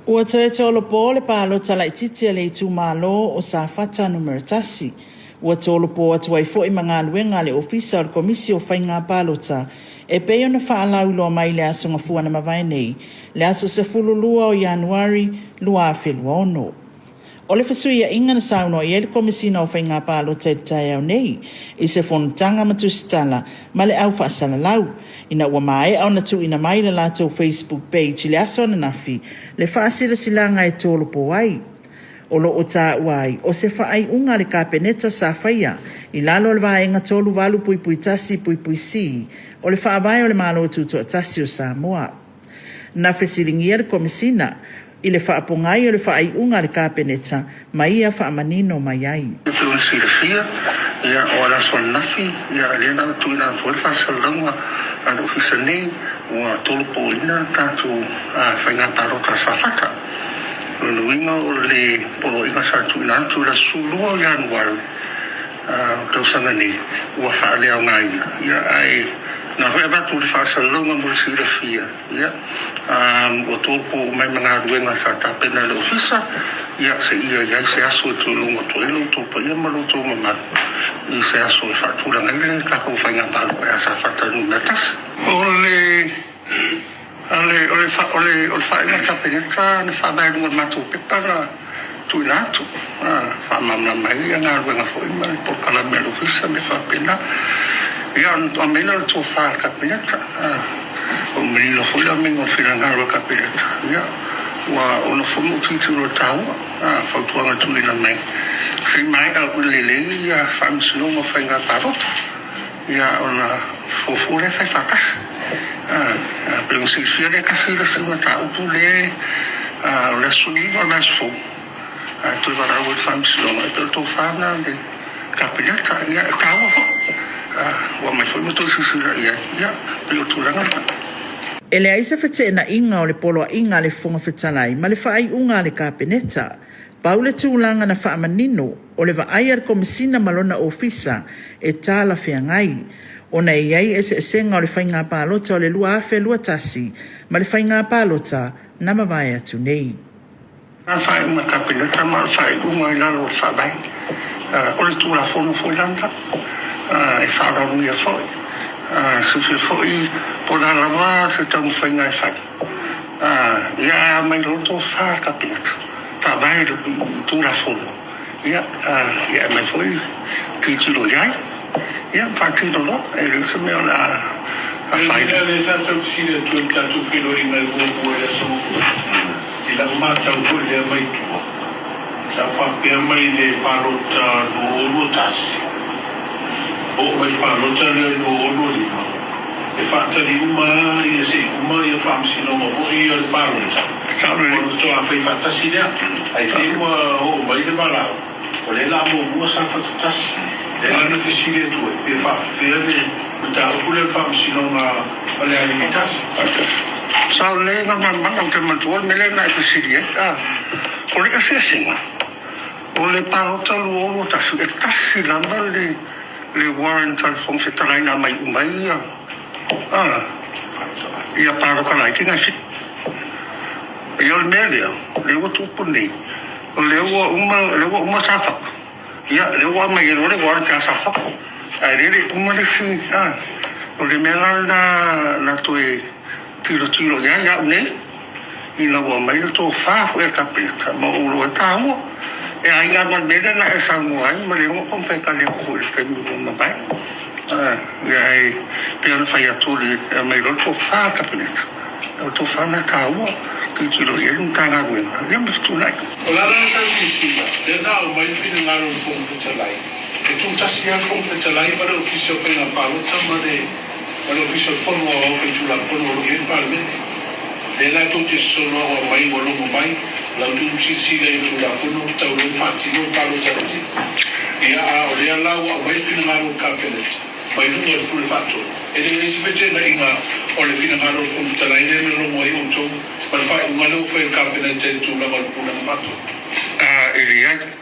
Ua toe tolopo le palota laitiiti le itumalo o Safata numero tasi. Ua tolopo atu ai fo'i mga aluenga le ofisa o le komisi o Faiga Palota e peo na whaalau loa mai le aso ngafua na mawai nei, le aso se fululua o Ianuari lua awhelua ono. O le whasuia inga na sauno i ele komisina o Faiga Palota e tai au nei, i se whonutanga matusitala ma le au whaasalalau, ina ua mai au na tu ina mai le lato Facebook page le aso na nafi, le whaasira silanga e tolopo ai. O lo o tā uai, o se whaai unga le kapeneta sa whaia, i lalo le vaenga tolu walu pui pui tasi pui pui si, o le whaavai o le malo o tuto tasi o Samoa. Na whesiringia le komisina, i le whaapongai o le whaai unga le kapeneta, mai ia Faamanino mai ai. Tuan sirafia, ia o la swan nafi, ia lena tuina tuan whasalanga, an ofisa nei, ua tolopo ina tātu Faiga Palota Safata. Nuinga o le polo inga sa tuina tu la sulua o Ianuari, kausanga nei, ua whaalea ngaina. Ia ai, na hoi abatu le whaasalanga mo le sirafia, ia, o tōpo mai mga ruenga sa tāpena le ofisa, ia se ia iai se aso e tūlunga to ilo tōpa ia malo tō mamaru. I se aso e whaatūranga ile kako Faiga Palota e Safata numero tasi. Ole whainga tapeneta na whaamai runga mātou pepa na tuina atu. Whaamamna mai a ngā ruenga fōi mai pokala mea ofisa me whaapena. Ia a meila le tō whaa kapeneta. O menino fōi a mengo whina ngā rua kapeneta. Ia, ua ono whomu tituro tāua. Whautuanga tuina mai. Sei mai a ulelei ia whaamisinonga Faiga Palota. Ia ona fōfōre whai whakasi. Pero si fiere kasi la semana upu le la suniva la sfo tu va la wet fam siloma pero tu fana de capilata ya tawo wa mai foi moto sisira ya pero tu langa ele ai se fete na inga o le polo inga le fonga fetalai ma le fai unga le kapeneta paule tūlanga na Faamanino o le vaai ar komisina malona ofisa e tala feangai ona iai e se senga o le Faiga Palota o le lua awhelua tasi ma le Faiga Palota na mawai atu nei. Na whai unga kapeneta ma whai unga i lalo o whabai. O le tūra whono whoilanda e whaararungia whoi. Se whi whoi po la rawa se tamu whainga e whai. Ia mai roto wha kapeneta. Whabai i tūra whono. Ia mai whoi titiro iai. Ia whaatino lo, e risa mea la whaina. Ia le sa tau sire tu el tatu whilo i mai wōpua e so. I la mātau ko lea mai tua. Sa whapea mai le Palota no oro tasi. O mai Palota le no oro lima. E whaatari uma i e se uma i e whaamsinonga o i e Palota. O toa whai whaatasi lea. Ai te mua o mai le marau. O le la mua sa whaatasi. E ana fesile tu e fa fere ta pule fam sino na fale alimentas sa le na mamma ke mantuol mele na fesile o le asesinga o le Palota luo ta su tasi lamba le warrant al fon se traina mai ia paro kala ki na fit ia le mele le o tu puni o le o uma safa. Ia, le ua mai ero le wara ka safa. Ai rere umare si, o le mea na toe tiro ia une, ina ua mai le tō whāfu e kapeneta, ma uro e tāua. E ai ngā man mele na e sangu ai, ma le ngō pompe ka le kua le te mimo mabai. Ia ai, pia na whai atu le mai ro tō whā kapeneta. O tō whā na tāua. Tiro ia un tanga guena. Ia me tu nai. O la rasa fisina, le na o mai fina ngaro fong fetalai. E tu tasi a fong fetalai para ofisio Faiga Palota ma le ofisio fono o fetula fono o ien parlamente. Le la tu te sono o mai o longo mai, la tu sisina e tu la fono tau le fati no Palota Laitiiti. Ia a o le la o mai fina ngaro kapeneta. Mai lunga e pule fato. E le isi fetena inga o le fina ngaro fong fetalai le me longo e o tau. Mas fai un ano foi o campeonato de tudo agora por um fato. Ele